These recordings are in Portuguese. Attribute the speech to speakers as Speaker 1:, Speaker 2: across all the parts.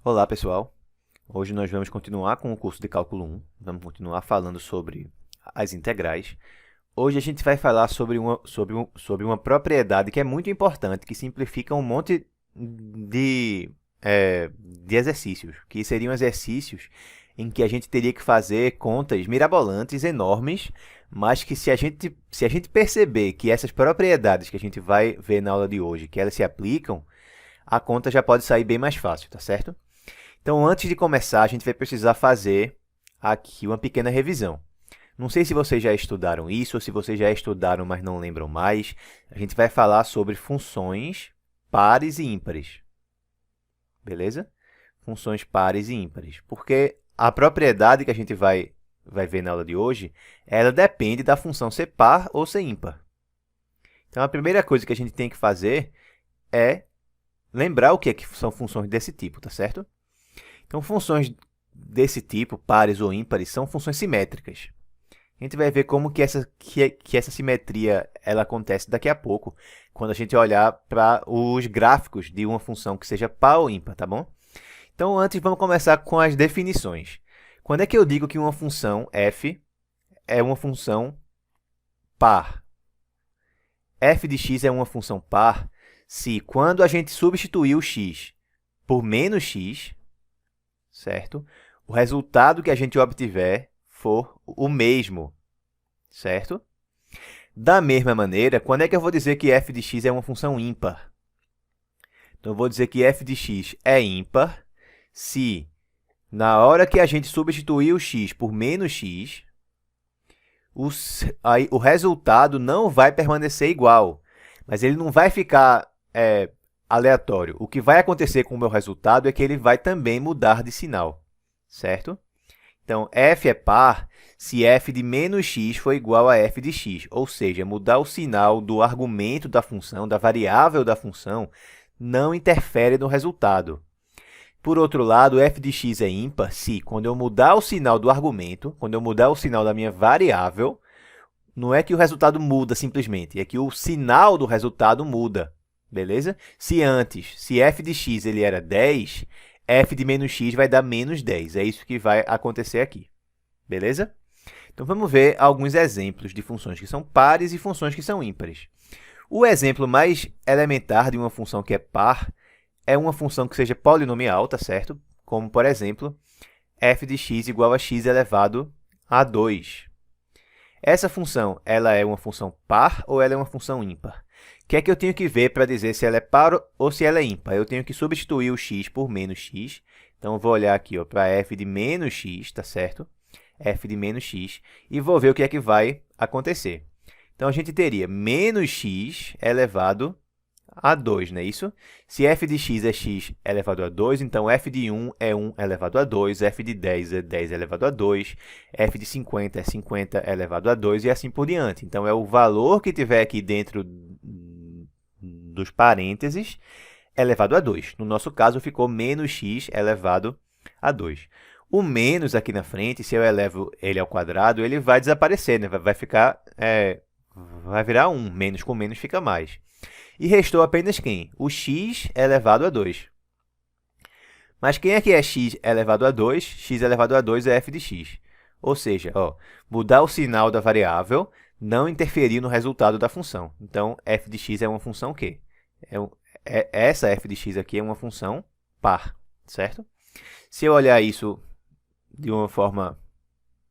Speaker 1: Olá, pessoal. Hoje nós vamos continuar com o curso de Cálculo 1. Vamos continuar falando sobre as integrais. Hoje a gente vai falar sobre uma propriedade que é muito importante, que simplifica um monte de exercícios, que seriam exercícios em que a gente teria que fazer contas mirabolantes, enormes, mas que se a gente perceber que essas propriedades que a gente vai ver na aula de hoje, que elas se aplicam, a conta já pode sair bem mais fácil, tá certo? Então, antes de começar, a gente vai precisar fazer aqui uma pequena revisão. Não sei se vocês já estudaram isso ou se vocês já estudaram, mas não lembram mais. A gente vai falar sobre funções pares e ímpares. Beleza? Funções pares e ímpares. Porque a propriedade que a gente vai ver na aula de hoje, ela depende da função ser par ou ser ímpar. Então, a primeira coisa que a gente tem que fazer é lembrar o que são funções desse tipo, tá certo? Então, funções desse tipo, pares ou ímpares, são funções simétricas. A gente vai ver como que essa simetria ela acontece daqui a pouco, quando a gente olhar para os gráficos de uma função que seja par ou ímpar, tá bom? Então, antes, vamos começar com as definições. Quando é que eu digo que uma função f é uma função par? F de x é uma função par se, quando a gente substituir o x por menos x, certo? O resultado que a gente obtiver for o mesmo, certo? Da mesma maneira, quando é que eu vou dizer que f de x é uma função ímpar? Então, eu vou dizer que f de x é ímpar se, na hora que a gente substituir o x por menos x, o resultado não vai permanecer igual, mas ele não vai ficar aleatório. O que vai acontecer com o meu resultado é que ele vai também mudar de sinal, certo? Então, f é par se f de menos x for igual a f de x, ou seja, mudar o sinal do argumento da função, da variável da função, não interfere no resultado. Por outro lado, f de x é ímpar se, quando eu mudar o sinal do argumento, quando eu mudar o sinal da minha variável, não é que o resultado muda simplesmente, é que o sinal do resultado muda, beleza? Se f de x ele era 10, f de menos x vai dar menos 10. É isso que vai acontecer aqui, beleza? Então, vamos ver alguns exemplos de funções que são pares e funções que são ímpares. O exemplo mais elementar de uma função que é par é uma função que seja polinomial, tá certo? Como, por exemplo, f de x igual a x elevado a 2. Essa função, ela é uma função par ou ela é uma função ímpar? O que é que eu tenho que ver para dizer se ela é par ou se ela é ímpar? Eu tenho que substituir o x por menos x. Então, eu vou olhar aqui para f de menos x, tá certo? F de menos x, e vou ver o que é que vai acontecer. Então, a gente teria menos x elevado a 2, não é isso? Se f de x é x elevado a 2, então f de 1 é 1 elevado a 2, f de 10 é 10 elevado a 2, f de 50 é 50 elevado a 2 e assim por diante. Então, é o valor que tiver aqui dentro dos parênteses elevado a 2. No nosso caso, ficou menos x elevado a 2. O menos aqui na frente, se eu elevo ele ao quadrado, ele vai desaparecer, né? Vai virar 1. Menos com menos fica mais. E restou apenas quem? O x elevado a 2. Mas quem é que é x elevado a 2? X elevado a 2 é f de x. Ou seja, mudar o sinal da variável não interferir no resultado da função. Então, f de x é uma função quê? Essa f de x aqui é uma função par, certo? Se eu olhar isso de uma forma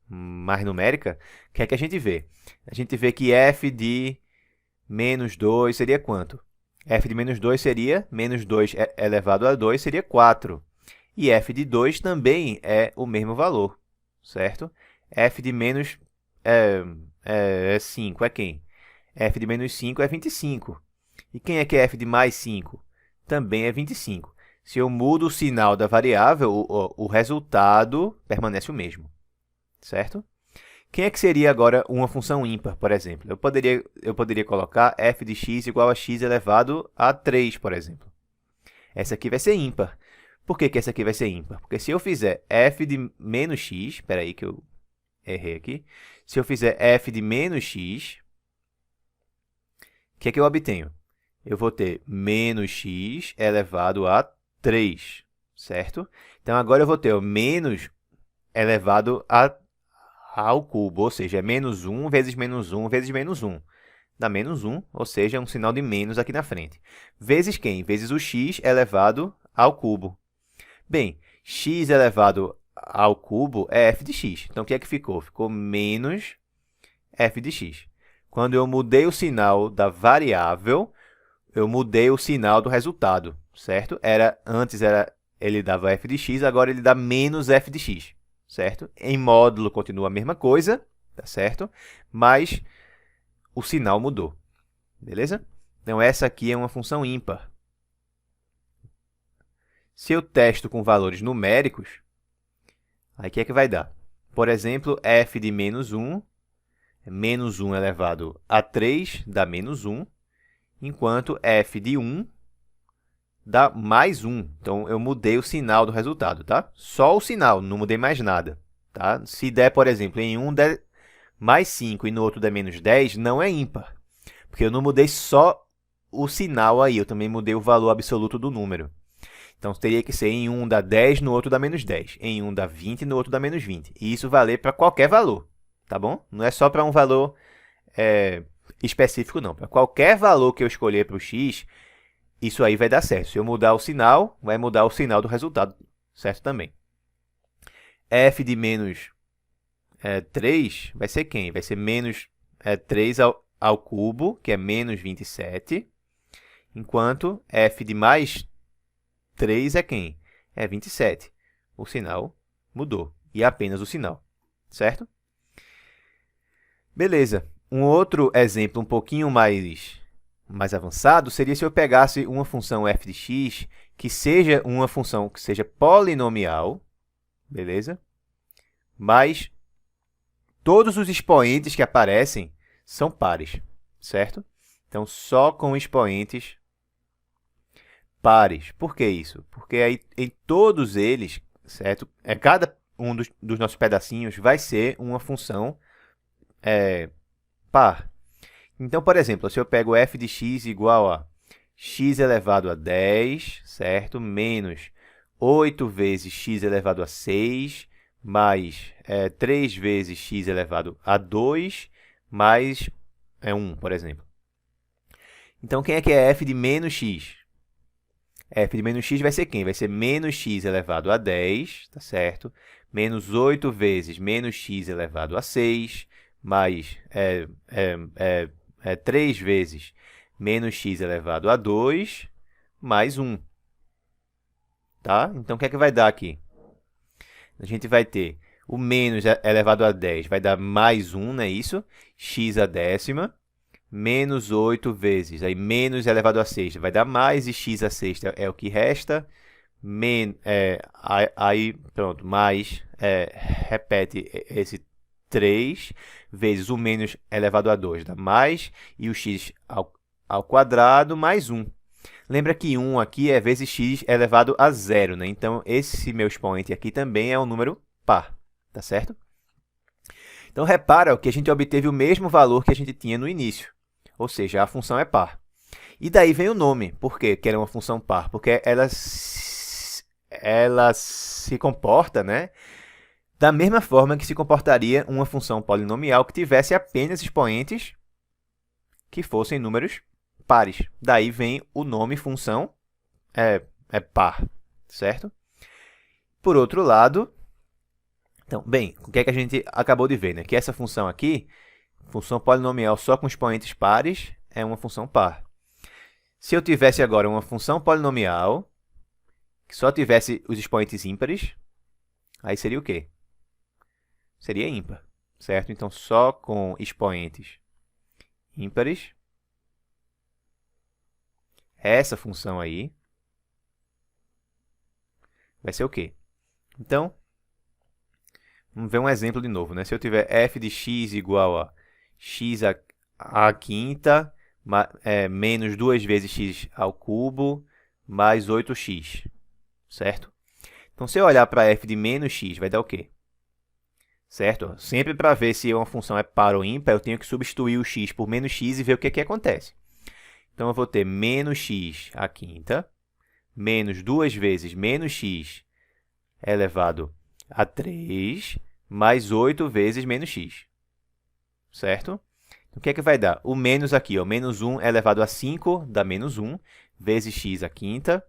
Speaker 1: mais numérica, o que é que a gente vê? A gente vê que f de menos 2 seria quanto? F de menos 2 seria menos 2 elevado a 2 seria 4. E f de 2 também é o mesmo valor, certo? F de menos 5 é quem? F de menos 5 é 25. E quem é que é f de mais 5? Também é 25. Se eu mudo o sinal da variável, o resultado permanece o mesmo, certo? Quem é que seria agora uma função ímpar, por exemplo? Eu poderia colocar f de x igual a x elevado a 3, por exemplo. Essa aqui vai ser ímpar. Por que essa aqui vai ser ímpar? Porque se eu fizer f de menos x, espera aí que eu errei aqui. Se eu fizer f de menos x, o que é que eu obtenho? Eu vou ter menos x elevado a 3, certo? Então, agora eu vou ter o menos elevado ao cubo, ou seja, é menos 1 vezes menos 1 vezes menos 1. Dá menos 1, ou seja, é um sinal de menos aqui na frente. Vezes quem? Vezes o x elevado ao cubo. Bem, x elevado ao cubo é f de x. Então, o que é que ficou? Ficou menos f de x. Quando eu mudei o sinal da variável, eu mudei o sinal do resultado, certo? Antes ele dava f de x, agora ele dá menos f de x, certo? Em módulo continua a mesma coisa, tá certo? Mas o sinal mudou, beleza? Então, essa aqui é uma função ímpar. Se eu testo com valores numéricos, aí o que é que vai dar? Por exemplo, f de menos 1 elevado a 3 dá menos 1, enquanto f de 1 dá mais 1. Então, eu mudei o sinal do resultado, tá? Só o sinal, não mudei mais nada, tá? Se der, por exemplo, em um der mais 5 e no outro der menos 10, não é ímpar, porque eu não mudei só o sinal aí, eu também mudei o valor absoluto do número. Então, teria que ser em um dá 10, no outro dá menos 10. Em um dá 20, no outro dá menos 20. E isso valer para qualquer valor, tá bom? Não é só para um valor específico, não. Para qualquer valor que eu escolher para o x, isso aí vai dar certo. Se eu mudar o sinal, vai mudar o sinal do resultado, certo também. f de menos 3 vai ser quem? Vai ser menos 3 ao cubo, que é menos 27, enquanto f de mais 3 é quem? É 27. O sinal mudou, e apenas o sinal, certo? Beleza. Um outro exemplo um pouquinho mais avançado seria se eu pegasse uma função f de x que seja uma função que seja polinomial, beleza? Mas todos os expoentes que aparecem são pares, certo? Então, só com expoentes pares. Por que isso? Porque aí, em todos eles, certo? Cada um dos nossos pedacinhos vai ser uma função par. Então, por exemplo, se eu pego f de x igual a x elevado a 10, certo? Menos 8 vezes x elevado a 6, mais 3 vezes x elevado a 2, mais 1, por exemplo. Então, quem é que é f de menos x? f de menos x vai ser quem? Vai ser menos x elevado a 10, tá certo? Menos 8 vezes menos x elevado a 6, mais 3 vezes menos x elevado a 2, mais 1. Tá? Então, o que é que vai dar aqui? A gente vai ter o menos elevado a 10, vai dar mais 1, não é isso? X a décima, menos 8 vezes, aí menos elevado a sexta, vai dar mais, e x a sexta é o que resta. Aí, pronto, mais, repete esse 3 vezes o menos elevado a 2, dá mais, e o x ao quadrado mais 1. Lembra que 1 aqui é vezes x elevado a 0, né? Então, esse meu expoente aqui também é um número par, tá certo? Então, repara que a gente obteve o mesmo valor que a gente tinha no início, ou seja, a função é par. E daí vem o nome. Por quê que ela é uma função par? Porque ela se comporta, né, da mesma forma que se comportaria uma função polinomial que tivesse apenas expoentes que fossem números pares. Daí vem o nome função par, certo? Por outro lado, então, bem, o que é que a gente acabou de ver, né? Que essa função aqui, função polinomial só com expoentes pares, é uma função par. Se eu tivesse agora uma função polinomial que só tivesse os expoentes ímpares, aí seria o quê? Seria ímpar, certo? Então, só com expoentes ímpares, essa função aí vai ser o quê? Então, vamos ver um exemplo de novo, né? Se eu tiver f de x igual a x à quinta, menos 2 vezes x ao cubo, mais 8x, certo? Então, se eu olhar para f de menos x, vai dar o quê? Certo? Sempre para ver se uma função é par ou ímpar, eu tenho que substituir o x por menos x e ver o que acontece. Então, eu vou ter menos x à quinta, menos 2 vezes menos x elevado a 3, mais 8 vezes menos x. Certo? O que é que vai dar? O menos aqui, ó, menos 1 elevado a 5 dá menos 1, vezes x à quinta,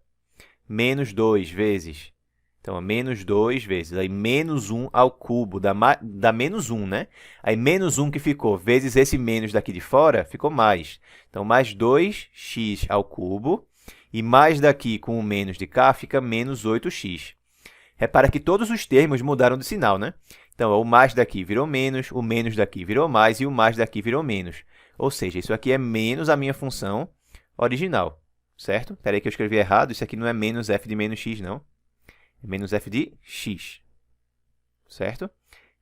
Speaker 1: menos 2 vezes, então, menos 2 vezes, aí menos 1 ao cubo, dá menos 1, né? Aí menos 1 que ficou, vezes esse menos daqui de fora, ficou mais. Então, mais 2x ao cubo, e mais daqui com o menos de cá, fica menos 8x. Repara que todos os termos mudaram de sinal, né? Então, o mais daqui virou menos, o menos daqui virou mais e o mais daqui virou menos. Ou seja, isso aqui é menos a minha função original, certo? Espera aí que eu escrevi errado, isso aqui não é menos f de menos x, não. É menos f de x, certo?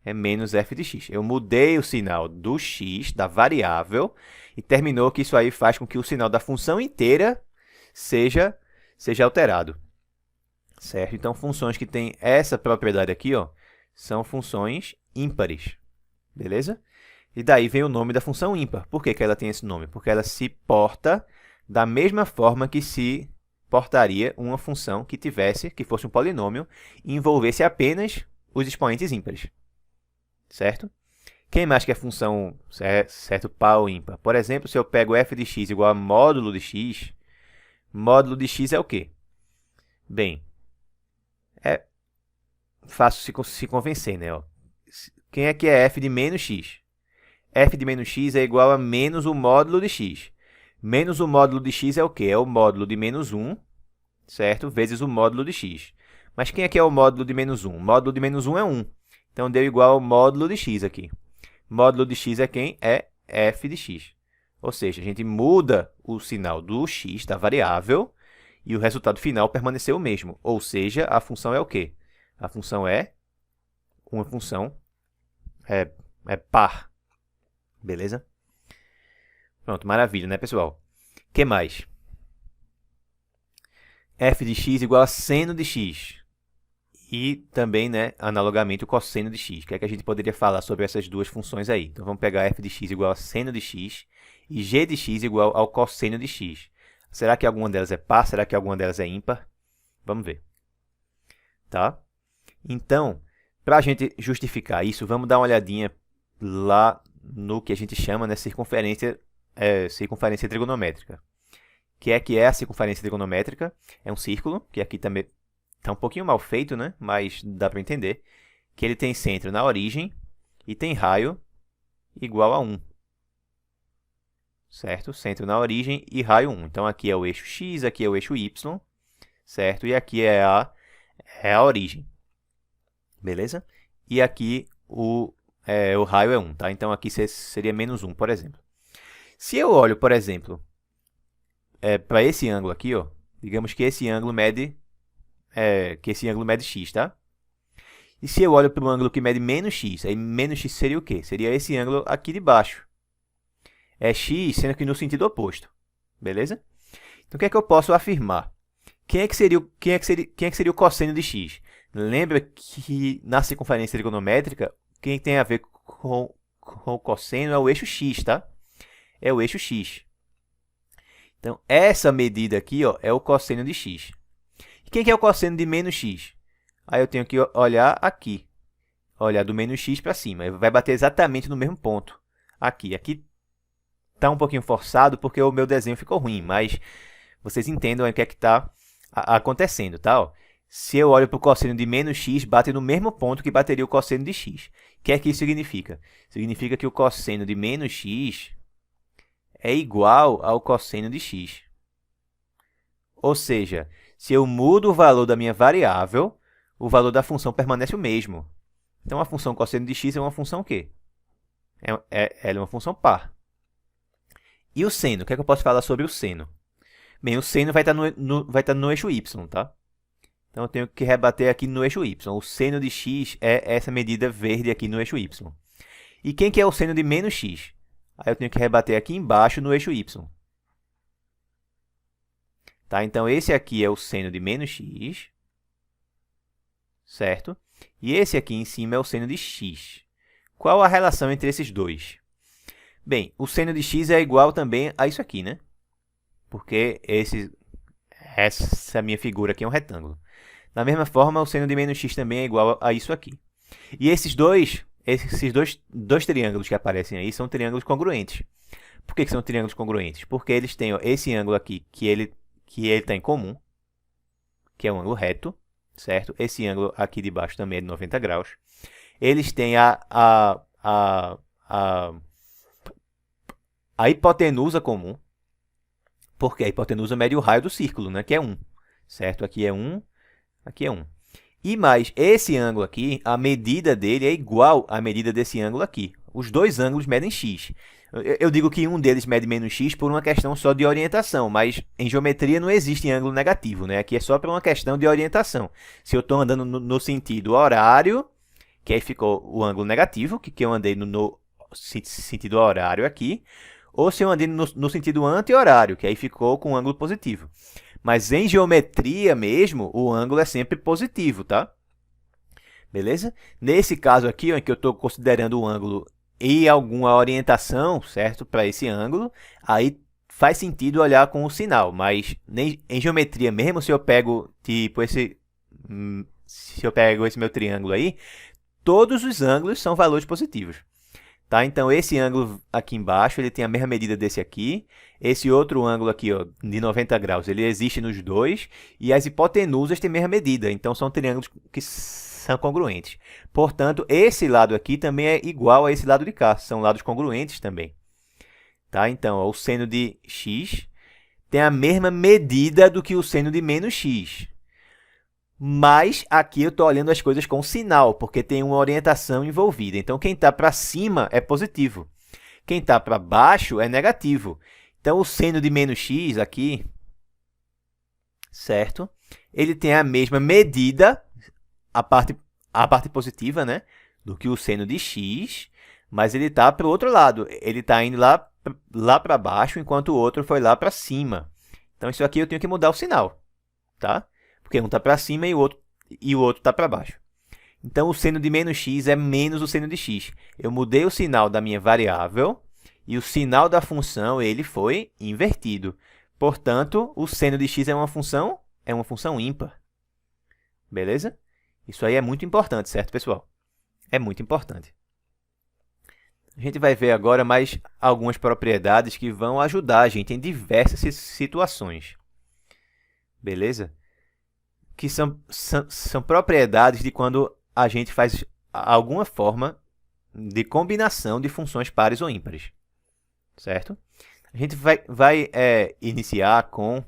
Speaker 1: É menos f de x. Eu mudei o sinal do x, da variável, e terminou que isso aí faz com que o sinal da função inteira seja alterado. Certo? Então, funções que têm essa propriedade aqui, ó, são funções ímpares. Beleza? E daí vem o nome da função ímpar. Por que que ela tem esse nome? Porque ela se porta da mesma forma que se portaria uma função que fosse um polinômio e envolvesse apenas os expoentes ímpares. Certo? Quem mais quer função certo par ou ímpar? Por exemplo, se eu pego f de x igual a módulo de x é o quê? Bem, é fácil se convencer, né? Ó. Quem é que é f de menos x? F de menos x é igual a menos o módulo de x. Menos o módulo de x é o quê? É o módulo de menos 1, certo? Vezes o módulo de x. Mas quem é que é o módulo de menos 1? O módulo de menos 1 é 1. Então, deu igual ao módulo de x aqui. Módulo de x é quem? É f de x. Ou seja, a gente muda o sinal do x, da variável, e o resultado final permaneceu o mesmo. Ou seja, a função é o quê? A função é uma função par. Beleza? Pronto, maravilha, né, pessoal? O que mais? F de x igual a seno de x. E também, né, analogamente, o cosseno de x. O que é que a gente poderia falar sobre essas duas funções aí? Então, vamos pegar f de x igual a seno de x e g de x igual ao cosseno de x. Será que alguma delas é par? Será que alguma delas é ímpar? Vamos ver. Tá? Então, para a gente justificar isso, vamos dar uma olhadinha lá no que a gente chama, né, circunferência trigonométrica. O que é a circunferência trigonométrica? É um círculo, que aqui também está um pouquinho mal feito, né? Mas dá para entender. Que ele tem centro na origem e tem raio igual a 1. Certo? Centro na origem e raio 1. Então, aqui é o eixo x, aqui é o eixo y, certo? E aqui é a origem. Beleza? E aqui o raio é 1, tá? Então, aqui seria menos 1, por exemplo. Se eu olho, por exemplo, para esse ângulo aqui, ó, digamos que esse ângulo mede x, tá? E se eu olho para um ângulo que mede menos x, aí menos x seria o quê? Seria esse ângulo aqui de baixo. É x, sendo que no sentido oposto. Beleza? Então, o que é que eu posso afirmar? Quem é que seria o cosseno de x? Lembra que na circunferência trigonométrica, quem tem a ver com o cosseno é o eixo x, tá? É o eixo x. Então, essa medida aqui, ó, é o cosseno de x. E quem que é o cosseno de menos x? Aí eu tenho que olhar aqui. Olhar do menos x para cima. Vai bater exatamente no mesmo ponto. Aqui. Aqui está um pouquinho forçado porque o meu desenho ficou ruim, mas vocês entendam o que é que está acontecendo, tá? Ó, se eu olho para o cosseno de menos x, bate no mesmo ponto que bateria o cosseno de x. O que é que isso significa? Significa que o cosseno de menos x é igual ao cosseno de x. Ou seja, se eu mudo o valor da minha variável, o valor da função permanece o mesmo. Então, a função cosseno de x é uma função o quê? Ela é uma função par. E o seno? O que é que eu posso falar sobre o seno? Bem, o seno vai estar no eixo y, tá? Então, eu tenho que rebater aqui no eixo y. O seno de x é essa medida verde aqui no eixo y. E quem que é o seno de menos x? Aí eu tenho que rebater aqui embaixo no eixo y. Tá? Então, esse aqui é o seno de menos x, certo? E esse aqui em cima é o seno de x. Qual a relação entre esses dois? Bem, o seno de x é igual também a isso aqui, né? Porque esse essa minha figura aqui é um retângulo. Da mesma forma, o seno de menos x também é igual a isso aqui. E esses dois triângulos que aparecem aí são triângulos congruentes. Por que são triângulos congruentes? Porque eles têm esse ângulo aqui que ele está em comum, que é um ângulo reto, certo? Esse ângulo aqui de baixo também é de 90 graus. Eles têm a hipotenusa comum, porque a hipotenusa mede o raio do círculo, né? Que é 1, certo? Aqui é 1, aqui é 1. E mais, esse ângulo aqui, a medida dele é igual à medida desse ângulo aqui. Os dois ângulos medem x. Eu digo que um deles mede menos x por uma questão só de orientação, mas em geometria não existe ângulo negativo, né? Aqui é só por uma questão de orientação. Se eu estou andando no sentido horário, que aí ficou o ângulo negativo, que eu andei no sentido horário aqui, ou se eu andei no sentido anti-horário, que aí ficou com o ângulo positivo. Mas em geometria mesmo, o ângulo é sempre positivo, tá? Beleza? Nesse caso aqui, ó, em que eu estou considerando o ângulo e alguma orientação, certo? Para esse ângulo, aí faz sentido olhar com o sinal. Mas em geometria mesmo, se eu pego tipo esse meu triângulo aí, todos os ângulos são valores positivos. Tá? Então, esse ângulo aqui embaixo, ele tem a mesma medida desse aqui. Esse outro ângulo aqui, ó, de 90 graus, ele existe nos dois. E as hipotenusas têm a mesma medida. Então, são triângulos que são congruentes. Portanto, esse lado aqui também é igual a esse lado de cá. São lados congruentes também. Tá? Então, ó, o seno de x tem a mesma medida do que o seno de menos x. Mas aqui eu estou olhando as coisas com sinal, porque tem uma orientação envolvida. Então, quem está para cima é positivo. Quem está para baixo é negativo. Então, o seno de menos x aqui, certo? Ele tem a mesma medida, a parte positiva, né? Do que o seno de x, mas ele está para o outro lado. Ele está indo lá para baixo, enquanto o outro foi lá para cima. Então, isso aqui eu tenho que mudar o sinal, tá? Porque um está para cima e o outro está para baixo. Então, o seno de menos x é menos o seno de x. Eu mudei o sinal da minha variável e o sinal da função ele foi invertido. Portanto, o seno de x é uma função ímpar. Beleza? Isso aí é muito importante, certo, pessoal? É muito importante. A gente vai ver agora mais algumas propriedades que vão ajudar a gente em diversas situações. Beleza? Que são propriedades de quando a gente faz alguma forma de combinação de funções pares ou ímpares, certo? A gente vai iniciar com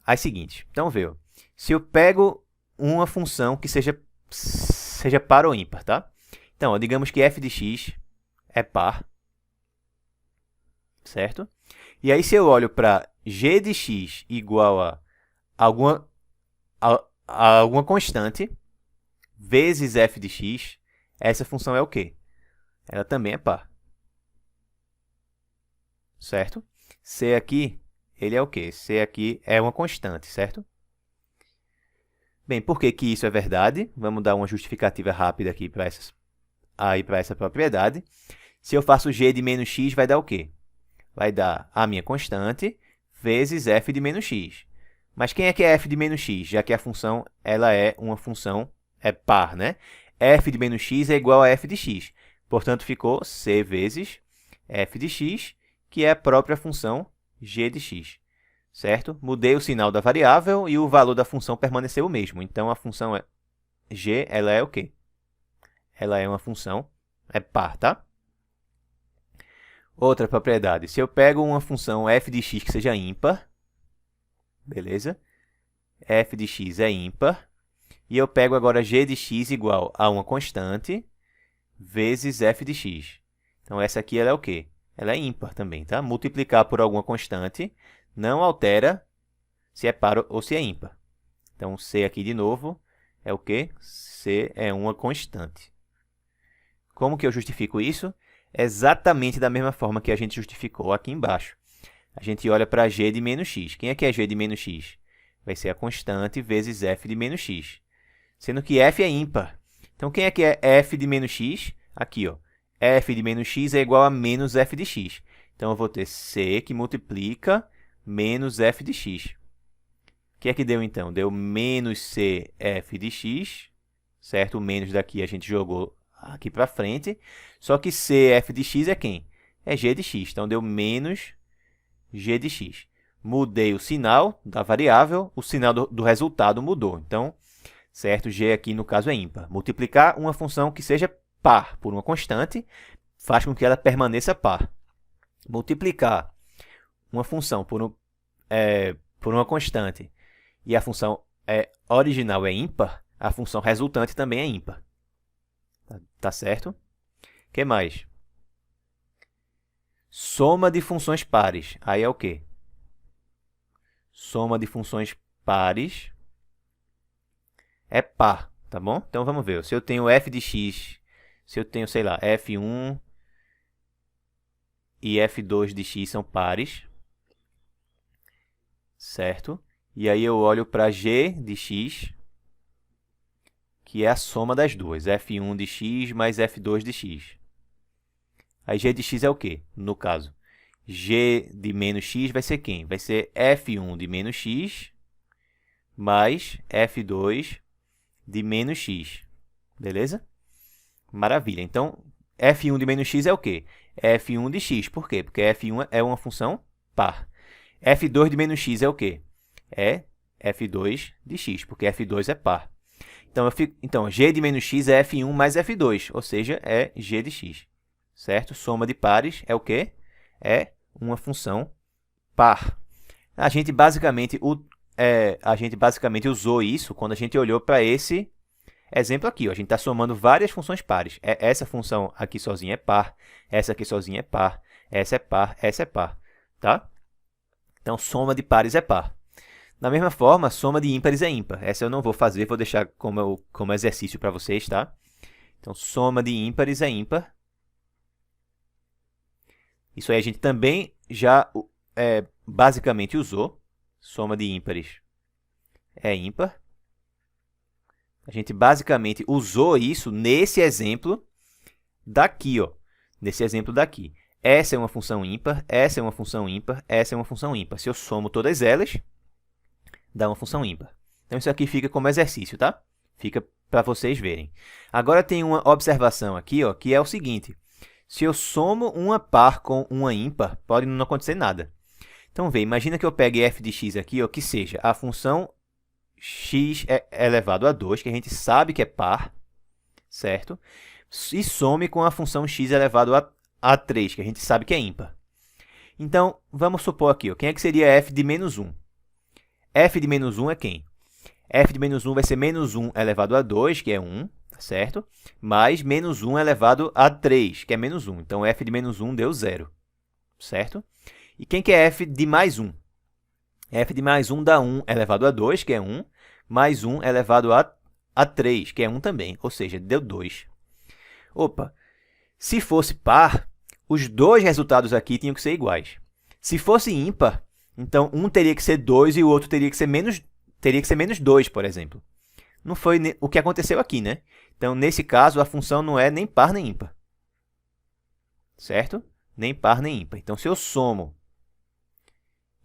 Speaker 1: as seguintes. Então, veja, se eu pego uma função que seja par ou ímpar, tá? Então, ó, digamos que f de x é par, certo? E aí, se eu olho para g de x igual a alguma constante vezes f de x, essa função é o quê? Ela também é par. Certo? C aqui, ele é o quê? C aqui é uma constante, certo? Bem, por que isso é verdade? Vamos dar uma justificativa rápida aqui para essa propriedade. Se eu faço g de menos x, vai dar o quê? Vai dar a minha constante vezes f de menos x. Mas quem é que é f de menos x? Já que a função ela é uma função par, né? F de menos x é igual a f de x. Portanto, ficou c vezes f de x, que é a própria função g de x. Certo? Mudei o sinal da variável e o valor da função permaneceu o mesmo. Então, a função g ela é o quê? Ela é uma função par, tá? Outra propriedade, se eu pego uma função f de x que seja ímpar, beleza? F de x é ímpar, e eu pego agora g de x igual a uma constante vezes f de x. Então, essa aqui ela é o quê? Ela é ímpar também, tá? Multiplicar por alguma constante não altera se é par ou se é ímpar. Então, c aqui de novo é o quê? C é uma constante. Como que eu justifico isso? Exatamente da mesma forma que a gente justificou aqui embaixo. A gente olha para g de menos x. Quem é que é g de menos x? Vai ser a constante vezes f de menos x. Sendo que f é ímpar. Então, quem é que é f de menos x? Aqui, ó. F de menos x é igual a menos f de x. Então, eu vou ter c que multiplica menos f de x. O que é que deu, então? Deu menos c f de x, certo? O menos daqui a gente jogou aqui para frente. Só que c f de x é quem? É g de x. Então, deu menos g de x. Mudei o sinal da variável, o sinal do resultado mudou. Então, certo? G aqui, no caso, é ímpar. Multiplicar uma função que seja par por uma constante faz com que ela permaneça par. Multiplicar uma função por uma constante e a função original é ímpar, a função resultante também é ímpar. Tá certo? O que mais? Soma de funções pares. Aí é o quê? Soma de funções pares é par, tá bom? Então, vamos ver. Se eu tenho f de x, se eu tenho, sei lá, f1 e f2 de x são pares, certo? E aí eu olho para g de x, que é a soma das duas, f1 de x mais f2 de x. Aí g de x é o quê? No caso, g de menos x vai ser quem? Vai ser f1 de menos x mais f2 de menos x. Beleza? Maravilha. Então, f1 de menos x é o quê? f1 de x. Por quê? Porque f1 é uma função par. f2 de menos x é o quê? É f2 de x, porque f2 é par. Então, g de menos x é f1 mais f2, ou seja, é g de x. Certo? Soma de pares é o quê? É uma função par. A gente basicamente usou isso quando a gente olhou para esse exemplo aqui. Ó. A gente está somando várias funções pares. Essa função aqui sozinha é par, essa aqui sozinha é par, essa é par, essa é par. Tá? Então, soma de pares é par. Da mesma forma, soma de ímpares é ímpar. Essa eu não vou fazer, vou deixar como exercício para vocês, tá? Então, soma de ímpares é ímpar. Isso aí a gente também já basicamente usou. Soma de ímpares é ímpar. A gente basicamente usou isso nesse exemplo daqui, ó. Nesse exemplo daqui. Essa é uma função ímpar, essa é uma função ímpar, essa é uma função ímpar. Se eu somo todas elas, dá uma função ímpar. Então, isso aqui fica como exercício, tá? Fica para vocês verem. Agora, tem uma observação aqui, ó, que é o seguinte. Se eu somo uma par com uma ímpar, pode não acontecer nada. Então, imagina que eu pegue f de x aqui, ó, que seja a função x elevado a 2, que a gente sabe que é par, certo? E some com a função x elevado a 3, que a gente sabe que é ímpar. Então, vamos supor aqui, ó, quem é que seria f de menos 1? F de menos 1 é quem? F de menos 1 vai ser menos 1 elevado a 2, que é 1, certo? Mais menos 1 elevado a 3, que é menos 1. Então, f de menos 1 deu 0, certo? E quem que é f de mais 1? F de mais 1 dá 1 elevado a 2, que é 1, mais 1 elevado a 3, que é 1 também, ou seja, deu 2. Opa, se fosse par, os dois resultados aqui tinham que ser iguais. Se fosse ímpar, então um teria que ser 2 e o outro teria que ser menos 2, por exemplo. Não foi o que aconteceu aqui, né? Então, nesse caso, a função não é nem par nem ímpar. Certo? Nem par nem ímpar. Então, se eu somo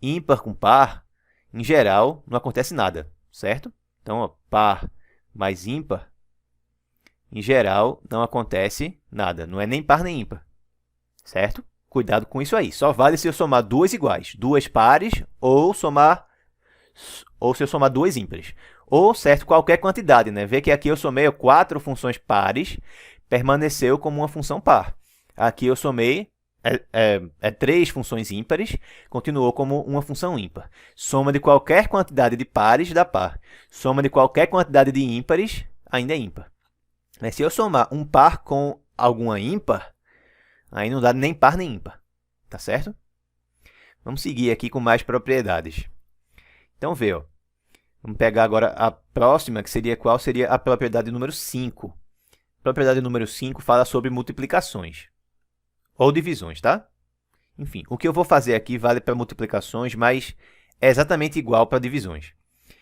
Speaker 1: ímpar com par, em geral, não acontece nada, certo? Então, ó, par mais ímpar, em geral, não acontece nada. Não é nem par nem ímpar, certo? Cuidado com isso aí. Só vale se eu somar duas iguais, duas pares, ou se eu somar duas ímpares. Ou, certo, qualquer quantidade, né? Vê que aqui eu somei 4 funções pares, permaneceu como uma função par. Aqui eu somei 3 funções ímpares, continuou como uma função ímpar. Soma de qualquer quantidade de pares dá par. Soma de qualquer quantidade de ímpares ainda é ímpar. Mas se eu somar um par com alguma ímpar, aí não dá nem par nem ímpar. Tá certo? Vamos seguir aqui com mais propriedades. Então, vê, ó. Vamos pegar agora a próxima, que seria qual seria a propriedade número 5. A propriedade número 5 fala sobre multiplicações ou divisões, tá? Enfim, o que eu vou fazer aqui vale para multiplicações, mas é exatamente igual para divisões.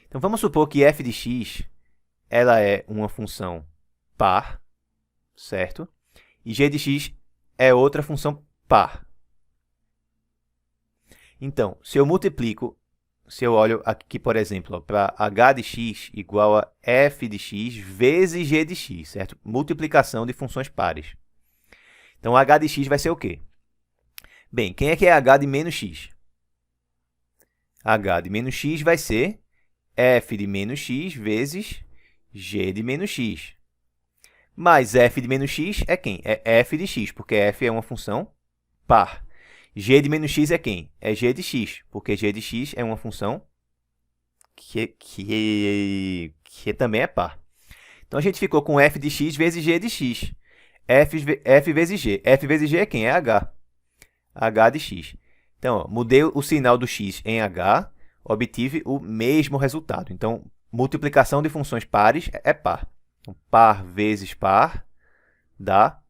Speaker 1: Então, vamos supor que f de x ela é uma função par, certo? E g de x é outra função par. Então, se eu olho aqui, por exemplo, para h de x igual a f de x vezes g de x, certo? Multiplicação de funções pares. Então, h de x vai ser o quê? Bem, quem é que é h de menos x? H de menos x vai ser f de menos x vezes g de menos x. Mas f de menos x é quem? É f de x, porque f é uma função par. G de menos x é quem? É g de x, porque g de x é uma função que também é par. Então, a gente ficou com f de x vezes g de x. F vezes g. F vezes g é quem? É h. H de x. Então, ó, mudei o sinal do x em h, obtive o mesmo resultado. Então, multiplicação de funções pares é par. Então, par vezes par dá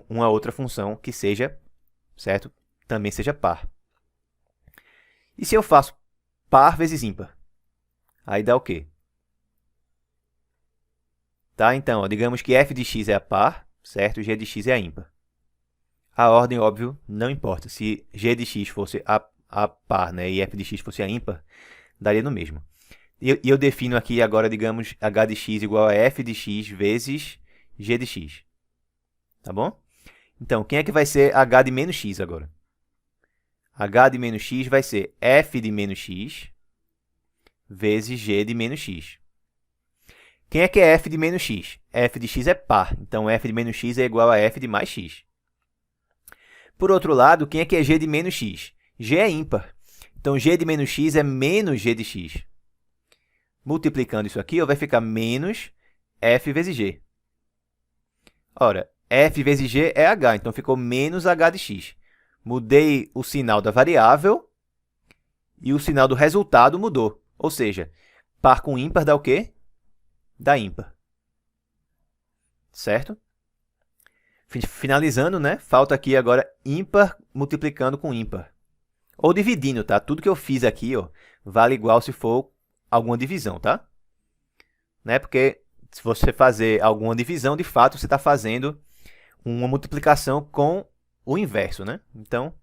Speaker 1: uma outra função que seja, certo? Também seja par. E se eu faço par vezes ímpar? Aí dá o quê? Tá? Então, ó, digamos que f de x é a par, certo? G de x é a ímpar. A ordem, óbvio, não importa. Se g de x fosse a par, né, e f de x fosse a ímpar, daria no mesmo. E eu defino aqui agora, digamos, h de x igual a f de x vezes g de x. Tá bom? Então, quem é que vai ser h de menos x agora? H de menos x vai ser f de menos x vezes g de menos x. Quem é que é f de menos x? F de x é par, então f de menos x é igual a f de mais x. Por outro lado, quem é que é g de menos x? G é ímpar, então g de menos x é menos g de x. Multiplicando isso aqui, vai ficar menos f vezes g. Ora, f vezes g é h, então ficou menos h de x. Mudei o sinal da variável e o sinal do resultado mudou. Ou seja, par com ímpar dá o quê? Dá ímpar. Certo? Finalizando, né? Falta aqui agora ímpar multiplicando com ímpar. Ou dividindo, tá? Tudo que eu fiz aqui, ó, vale igual se for alguma divisão, tá? Né? Porque se você fazer alguma divisão, de fato, você está fazendo uma multiplicação com o inverso, né? Então,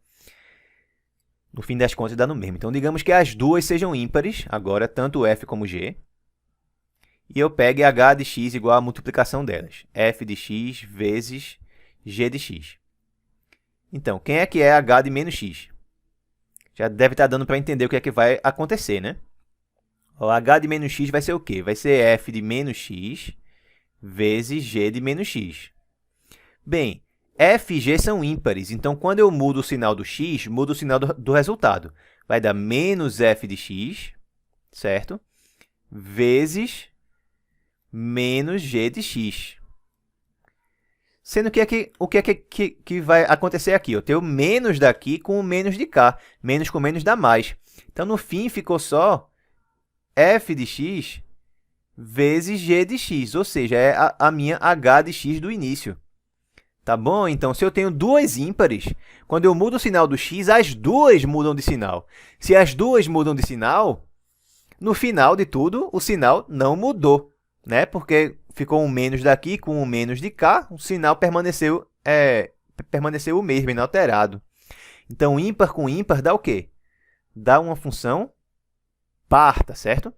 Speaker 1: no fim das contas, dá no mesmo. Então, digamos que as duas sejam ímpares, agora, tanto f como g. E eu pegue h de x igual à multiplicação delas. F de x vezes g de x. Então, quem é que é h de menos x? Já deve estar dando para entender o que é que vai acontecer, né? O h de menos x vai ser o quê? Vai ser f de menos x vezes g de menos x. Bem, f e g são ímpares, então quando eu mudo o sinal do x, mudo o sinal do resultado. Vai dar menos f de x, certo? Vezes menos g de x. Sendo que o que é que vai acontecer aqui? Eu tenho menos daqui com o menos de cá. Menos com menos dá mais. Então, no fim, ficou só f de x vezes g de x, ou seja, é a minha h de x do início. Tá bom? Então, se eu tenho duas ímpares, quando eu mudo o sinal do x, as duas mudam de sinal. Se as duas mudam de sinal, no final de tudo, o sinal não mudou, né? Porque ficou um menos daqui com um menos de cá, o sinal permaneceu o mesmo, inalterado. Então, ímpar com ímpar dá o quê? Dá uma função par, tá certo?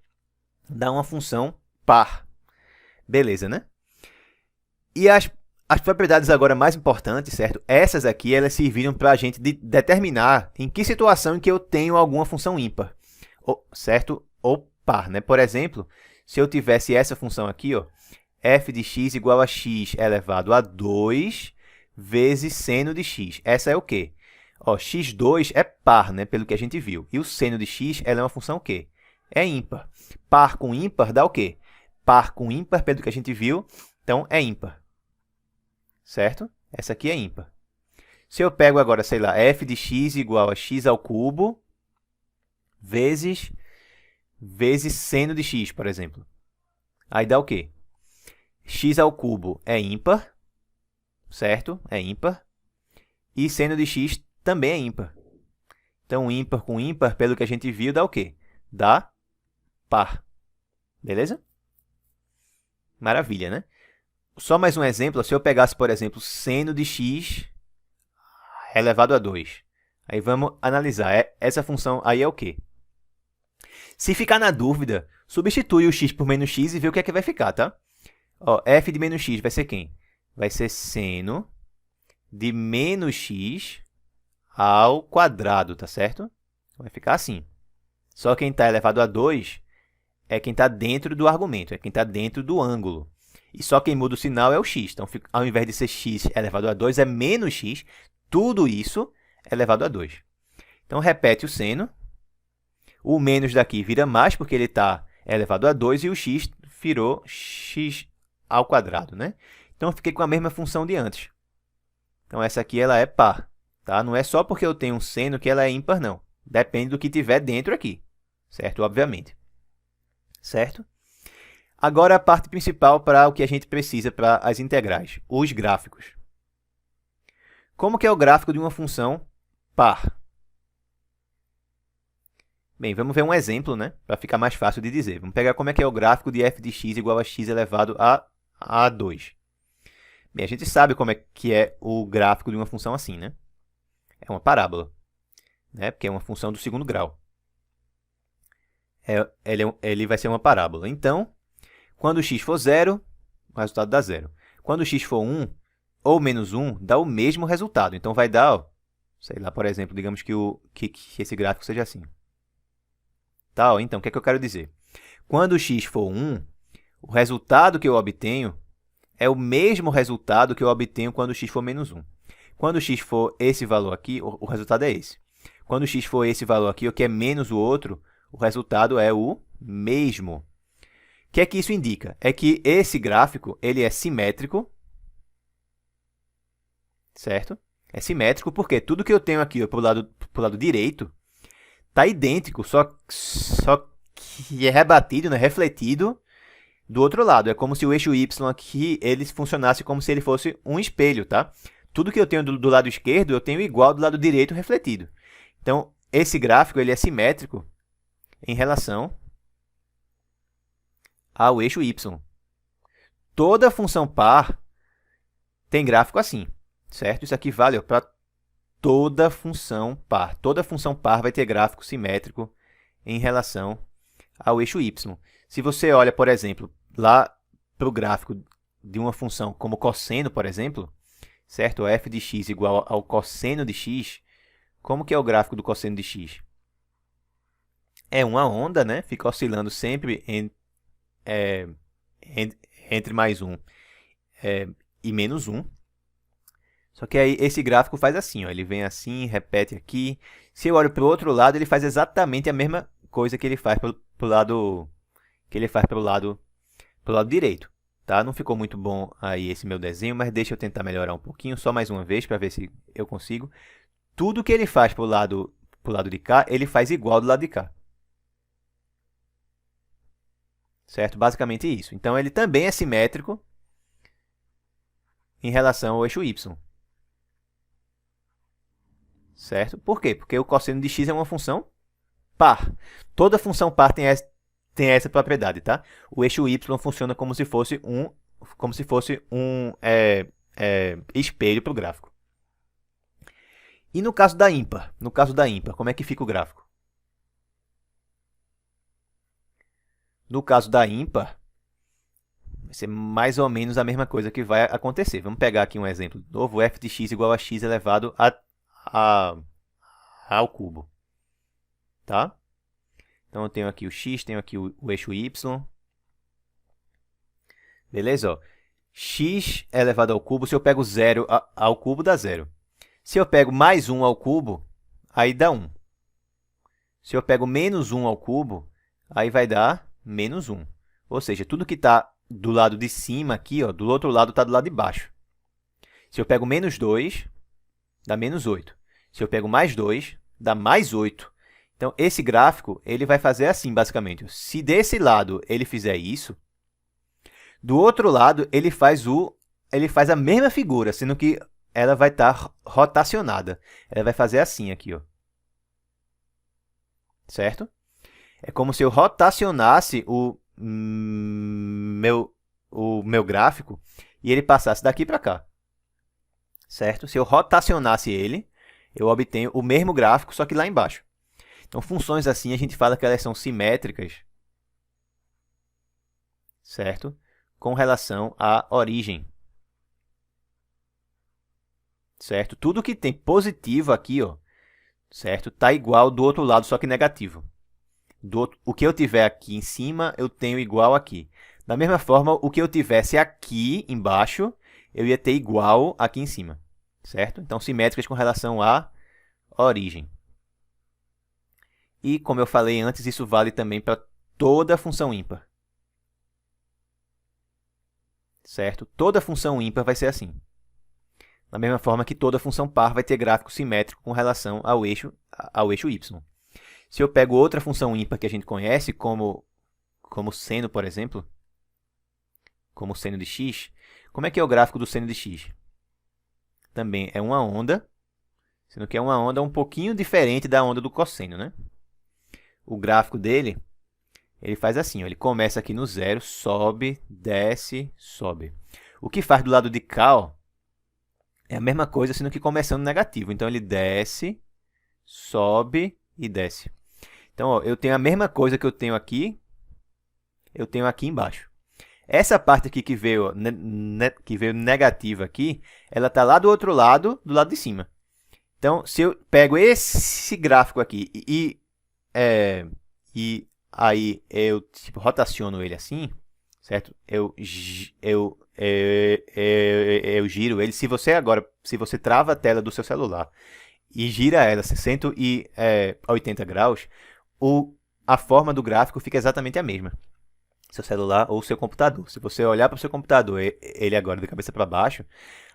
Speaker 1: Dá uma função par. Beleza, né? E as propriedades agora mais importantes, certo? Essas aqui, elas serviram para a gente determinar em que situação em que eu tenho alguma função ímpar, certo? Ou par, né? Por exemplo, se eu tivesse essa função aqui, ó, f de x igual a x elevado a 2 vezes seno de x. Essa é o quê? Ó, x2 é par, né? Pelo que a gente viu. E o seno de x, ela é uma função o quê? É ímpar. Par com ímpar dá o quê? Par com ímpar, pelo que a gente viu, então é ímpar. Certo? Essa aqui é ímpar. Se eu pego agora, sei lá, f de x igual a x ao cubo vezes seno de x, por exemplo. Aí dá o quê? X ao cubo é ímpar, certo? É ímpar. E seno de x também é ímpar. Então, ímpar com ímpar, pelo que a gente viu, dá o quê? Dá par. Beleza? Maravilha, né? Só mais um exemplo. Se eu pegasse, por exemplo, seno de x elevado a 2. Aí vamos analisar. Essa função aí é o quê? Se ficar na dúvida, substitui o x por menos x e vê o que é que vai ficar, tá? Ó, f de menos x vai ser quem? Vai ser seno de menos x ao quadrado, tá certo? Vai ficar assim. Só quem está elevado a 2 é quem está dentro do argumento, é quem está dentro do ângulo. E só quem muda o sinal é o x. Então, ao invés de ser x elevado a 2, é menos x. Tudo isso elevado a 2. Então, repete o seno. O menos daqui vira mais, porque ele está elevado a 2, e o x virou x ao quadrado, né? Então, eu fiquei com a mesma função de antes. Então, essa aqui ela é par. Tá? Não é só porque eu tenho um seno que ela é ímpar, não. Depende do que tiver dentro aqui. Certo? Obviamente. Certo? Agora, a parte principal para o que a gente precisa para as integrais, os gráficos. Como que é o gráfico de uma função par? Bem, vamos ver um exemplo, né? Para ficar mais fácil de dizer. Vamos pegar como é que é o gráfico de f de x igual a x elevado a 2. Bem, a gente sabe como é que é o gráfico de uma função assim, né? É uma parábola, né? Porque é uma função do segundo grau. Ele vai ser uma parábola. Então, quando x for 0, o resultado dá 0. Quando x for 1 ou menos 1, dá o mesmo resultado. Então, vai dar, ó, sei lá, por exemplo, digamos que esse gráfico seja assim. Tá, ó, então, o que é que eu quero dizer? Quando x for 1, o resultado que eu obtenho é o mesmo resultado que eu obtenho quando x for menos 1. Quando x for esse valor aqui, o resultado é esse. Quando x for esse valor aqui, o que é menos o outro, o resultado é o mesmo. O que é que isso indica? É que esse gráfico ele é simétrico, certo? É simétrico porque tudo que eu tenho aqui para o lado direito está idêntico, só que é rebatido, né, refletido do outro lado. É como se o eixo y aqui ele funcionasse como se ele fosse um espelho, tá? Tudo que eu tenho do lado esquerdo, eu tenho igual do lado direito refletido. Então, esse gráfico ele é simétrico em relação ao eixo y. Toda função par tem gráfico assim, certo? Isso aqui vale para toda função par. Toda função par vai ter gráfico simétrico em relação ao eixo y. Se você olha, por exemplo, lá para o gráfico de uma função como cosseno, por exemplo, certo? F de x igual ao cosseno de x. Como que é o gráfico do cosseno de x? É uma onda, né? Fica oscilando sempre entre mais 1 e menos 1. Só que aí esse gráfico faz assim, ó, ele vem assim, repete aqui. Se eu olho para o outro lado, ele faz exatamente a mesma coisa que ele faz pelo lado direito. Tá? Não ficou muito bom aí esse meu desenho, mas deixa eu tentar melhorar um pouquinho, só mais uma vez, para ver se eu consigo. Tudo que ele faz para o lado de cá, ele faz igual do lado de cá. Certo? Basicamente isso. Então, ele também é simétrico em relação ao eixo y. Certo? Por quê? Porque o cosseno de x é uma função par. Toda função par tem essa propriedade, tá? O eixo y funciona como se fosse um espelho para o gráfico. E no caso da ímpar? No caso da ímpar, como é que fica o gráfico? No caso da ímpar, vai ser mais ou menos a mesma coisa que vai acontecer. Vamos pegar aqui um exemplo novo. F de x igual a x elevado ao cubo. Tá? Então, eu tenho aqui o x, tenho aqui o eixo y. Beleza? Ó. X elevado ao cubo, se eu pego 0 ao cubo, dá 0. Se eu pego mais 1 ao cubo, aí dá 1. Se eu pego menos 1 ao cubo, aí vai dar menos 1. Ou seja, tudo que está do lado de cima aqui, ó, do outro lado está do lado de baixo. Se eu pego menos 2, dá menos 8. Se eu pego mais 2, dá mais 8. Então, esse gráfico ele vai fazer assim, basicamente. Se desse lado ele fizer isso, do outro lado ele faz a mesma figura, sendo que ela vai estar rotacionada. Ela vai fazer assim aqui, ó. Certo? É como se eu rotacionasse o meu gráfico e ele passasse daqui para cá. Certo? Se eu rotacionasse ele, eu obtenho o mesmo gráfico, só que lá embaixo. Então, funções assim, a gente fala que elas são simétricas, certo? Com relação à origem. Certo? Tudo que tem positivo aqui, ó, certo? Tá igual do outro lado, só que negativo. O que eu tiver aqui em cima, eu tenho igual aqui. Da mesma forma, o que eu tivesse aqui embaixo, eu ia ter igual aqui em cima. Certo? Então, simétricas com relação à origem. E, como eu falei antes, isso vale também para toda função ímpar. Certo? Toda função ímpar vai ser assim. Da mesma forma que toda função par vai ter gráfico simétrico com relação ao eixo y. Se eu pego outra função ímpar que a gente conhece, como seno, por exemplo, como seno de x, como é que é o gráfico do seno de x? Também é uma onda, sendo que é uma onda um pouquinho diferente da onda do cosseno, né? O gráfico dele, ele faz assim, ó, ele começa aqui no zero, sobe, desce, sobe. O que faz do lado de cá, ó, é a mesma coisa, sendo que começando negativo. Então, ele desce, sobe e desce. Então, ó, eu tenho a mesma coisa que eu tenho aqui embaixo. Essa parte aqui que veio negativa aqui, ela está lá do outro lado, do lado de cima. Então, se eu pego esse gráfico aqui e aí eu tipo, rotaciono ele assim, certo? Eu giro ele. Se você trava a tela do seu celular e gira ela 180 graus, a forma do gráfico fica exatamente a mesma. Seu celular ou seu computador. Se você olhar para o seu computador, ele agora de cabeça para baixo,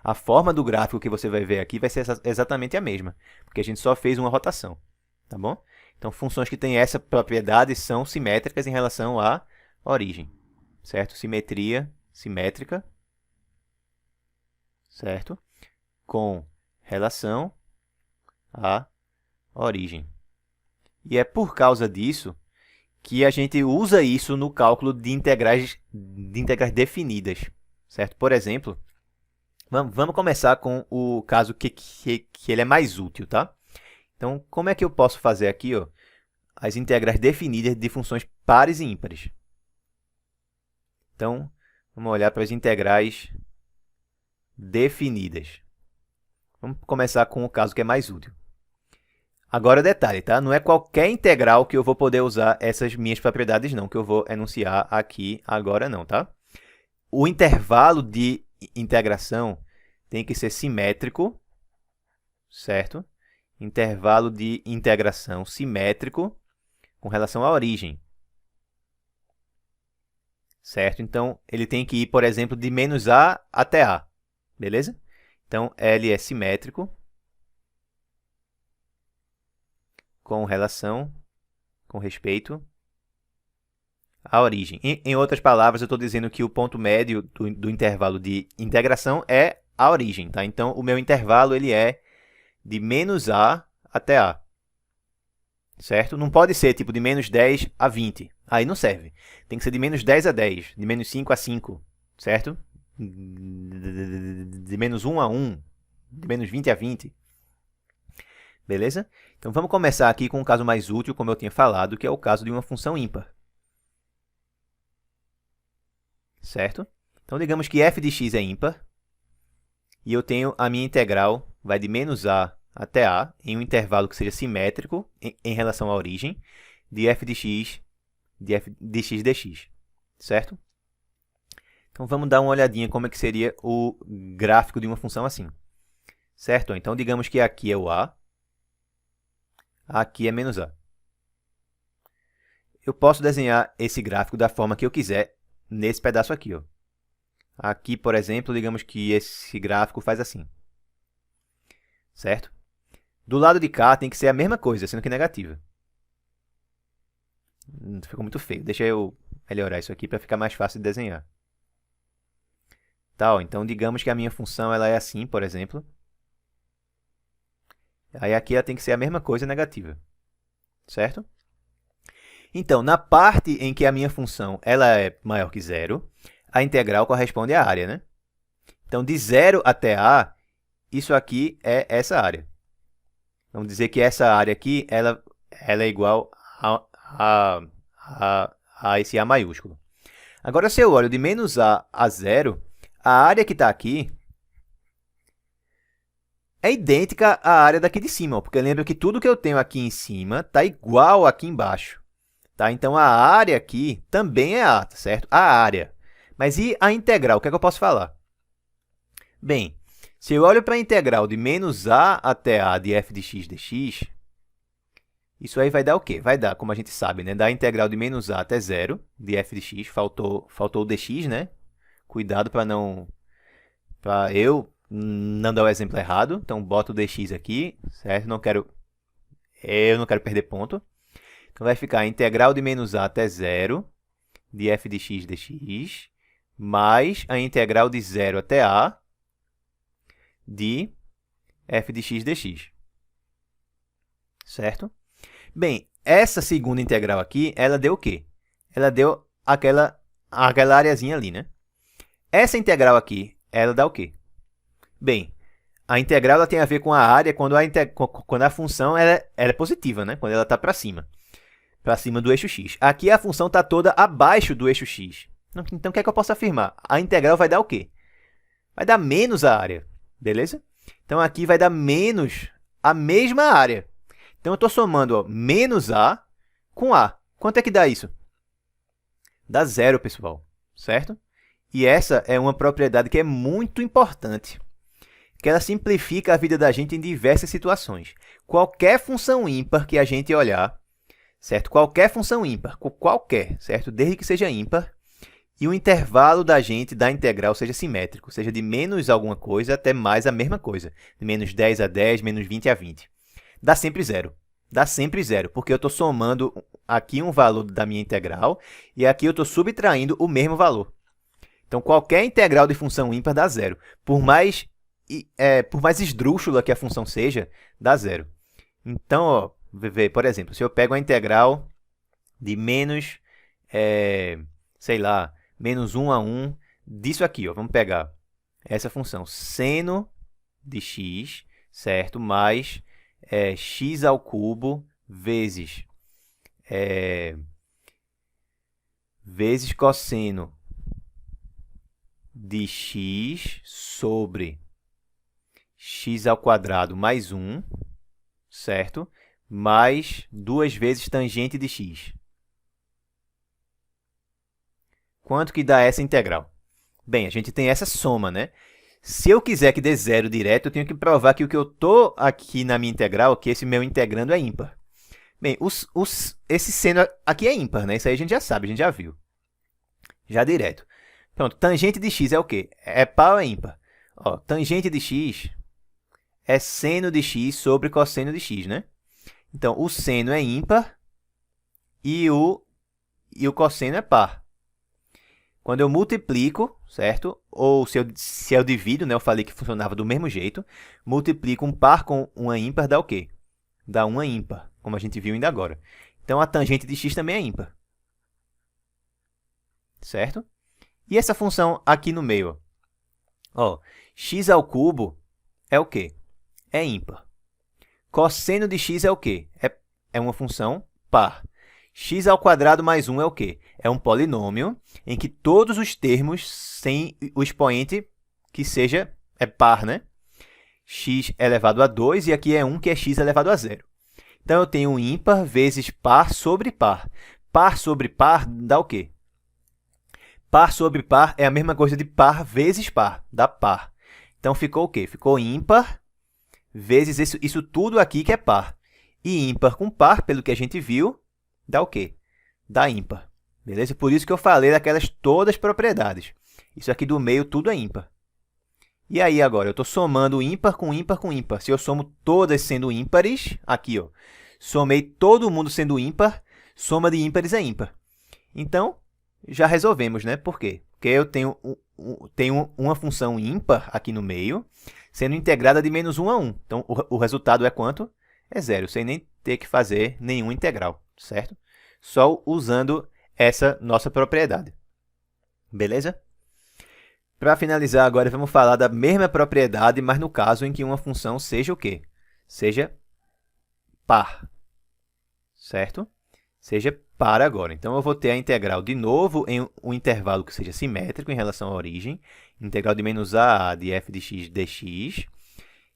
Speaker 1: a forma do gráfico que você vai ver aqui vai ser exatamente a mesma, porque a gente só fez uma rotação, tá bom? Então, funções que têm essa propriedade são simétricas em relação à origem, certo? Simetria, simétrica, certo? Com relação à origem. E é por causa disso que a gente usa isso no cálculo de integrais definidas, certo? Por exemplo, vamos começar com o caso que ele é mais útil, tá? Então, como é que eu posso fazer aqui, ó, as integrais definidas de funções pares e ímpares? Então, vamos olhar para as integrais definidas. Vamos começar com o caso que é mais útil. Agora, detalhe, tá? Não é qualquer integral que eu vou poder usar essas minhas propriedades, não, que eu vou enunciar aqui agora, não, tá? O intervalo de integração tem que ser simétrico, certo? Intervalo de integração simétrico com relação à origem, certo? Então, ele tem que ir, por exemplo, de menos a até a, beleza? Então, L é simétrico com respeito à origem. Em outras palavras, eu estou dizendo que o ponto médio do intervalo de integração é a origem, tá? Então, o meu intervalo ele é de menos a até a, certo? Não pode ser tipo de menos 10 a 20, aí não serve. Tem que ser de menos 10 a 10, de menos 5 a 5, certo? De menos 1 a 1, de menos 20 a 20. Beleza? Então, vamos começar aqui com um caso mais útil, como eu tinha falado, que é o caso de uma função ímpar. Certo? Então, digamos que f de x é ímpar, e eu tenho a minha integral, vai de menos a até a, em um intervalo que seja simétrico em relação à origem, de f de x dx. Certo? Então, vamos dar uma olhadinha como é que seria o gráfico de uma função assim. Certo? Então, digamos que aqui é o a, aqui é menos a. Eu posso desenhar esse gráfico da forma que eu quiser nesse pedaço aqui, ó. Aqui, por exemplo, digamos que esse gráfico faz assim. Certo? Do lado de cá tem que ser a mesma coisa, sendo que negativa. Ficou muito feio. Deixa eu melhorar isso aqui para ficar mais fácil de desenhar. Tá, ó, então, digamos que a minha função ela é assim, por exemplo. Aí aqui ela tem que ser a mesma coisa negativa. Certo? Então, na parte em que a minha função ela é maior que zero, a integral corresponde à área, né? Então, de 0 até a, isso aqui é essa área. Vamos dizer que essa área aqui, ela é igual a, a esse A maiúsculo. Agora, se eu olho de menos A a zero, a área que está aqui é idêntica à área daqui de cima, ó, porque lembra que tudo que eu tenho aqui em cima está igual aqui embaixo. Tá? Então, a área aqui também é A, tá certo? A área. Mas e a integral? O que é que eu posso falar? Bem, se eu olho para a integral de menos A até A de f de x dx, isso aí vai dar o quê? Vai dar, como a gente sabe, né? Da integral de menos A até zero de f de x, faltou o dx, né? Cuidado para eu não dar o exemplo errado. Então, boto o dx aqui, certo? Eu não quero perder ponto. Então, vai ficar a integral de menos A até zero de f de x dx, mais a integral de zero até A de f de x dx. Certo? Bem, essa segunda integral aqui, ela deu o quê? Ela deu aquela areazinha ali, né? Essa integral aqui, ela dá o quê? Bem, a integral ela tem a ver com a área quando a função ela é positiva, né? Quando ela está para cima do eixo x. Aqui a função está toda abaixo do eixo x. Então, o que é que eu posso afirmar? A integral vai dar o quê? Vai dar menos a área, beleza? Então, aqui vai dar menos a mesma área. Então, eu estou somando ó, menos A com A. Quanto é que dá isso? Dá zero, pessoal, certo? E essa é uma propriedade que é muito importante, que ela simplifica a vida da gente em diversas situações. Qualquer função ímpar que a gente olhar, certo? Qualquer função ímpar, qualquer, certo? Desde que seja ímpar, e o intervalo da integral seja simétrico, seja de menos alguma coisa até mais a mesma coisa, de menos 10 a 10, menos 20 a 20. Dá sempre zero. Dá sempre zero, porque eu estou somando aqui um valor da minha integral e aqui eu estou subtraindo o mesmo valor. Então, qualquer integral de função ímpar dá zero. Por mais esdrúxula que a função seja, dá zero. Então, ó, por exemplo, se eu pego a integral de menos, sei lá, menos 1 a 1 disso aqui, ó, vamos pegar essa função seno de x, certo? Mais x ao cubo vezes cosseno de x sobre x ao quadrado mais 1, certo? Mais 2 vezes tangente de x. Quanto que dá essa integral? Bem, a gente tem essa soma, né? Se eu quiser que dê zero direto, eu tenho que provar que o que eu estou aqui na minha integral, que esse meu integrando é ímpar. Bem, esse seno aqui é ímpar, né? Isso aí a gente já sabe, a gente já viu. Já direto. Pronto, tangente de x é o quê? É par ou é ímpar? Ó, tangente de x é seno de x sobre cosseno de x, né? Então, o seno é ímpar e o cosseno é par. Quando eu multiplico, certo? Ou se eu divido, né? Eu falei que funcionava do mesmo jeito. Multiplico um par com uma ímpar, dá o quê? Dá uma ímpar, como a gente viu ainda agora. Então, a tangente de x também é ímpar. Certo? E essa função aqui no meio? Ó, x ao cubo é o quê? É ímpar. Cosseno de x é o quê? É uma função par. X ao quadrado mais 1 é o quê? É um polinômio em que todos os termos têm o expoente que seja par, né? X elevado a 2 e aqui é 1, que é x elevado a 0. Então, eu tenho ímpar vezes par sobre par. Par sobre par dá o quê? Par sobre par é a mesma coisa de par vezes par, dá par. Então, ficou o quê? Ficou ímpar vezes isso tudo aqui que é par. E ímpar com par, pelo que a gente viu, dá o quê? Dá ímpar. Beleza? Por isso que eu falei daquelas todas propriedades. Isso aqui do meio tudo é ímpar. E aí, agora, eu estou somando ímpar com ímpar com ímpar. Se eu somo todas sendo ímpares, aqui, ó, somei todo mundo sendo ímpar, soma de ímpares é ímpar. Então, já resolvemos, né? Por quê? Porque eu tenho uma função ímpar aqui no meio, sendo integrada de menos 1 a 1. Então, o resultado é quanto? É zero, sem nem ter que fazer nenhuma integral, certo? Só usando essa nossa propriedade. Beleza? Para finalizar agora, vamos falar da mesma propriedade, mas no caso em que uma função seja o quê? Seja par, certo? Seja par agora. Então, eu vou ter a integral de novo em um intervalo que seja simétrico em relação à origem. Integral de menos a de f de x dx.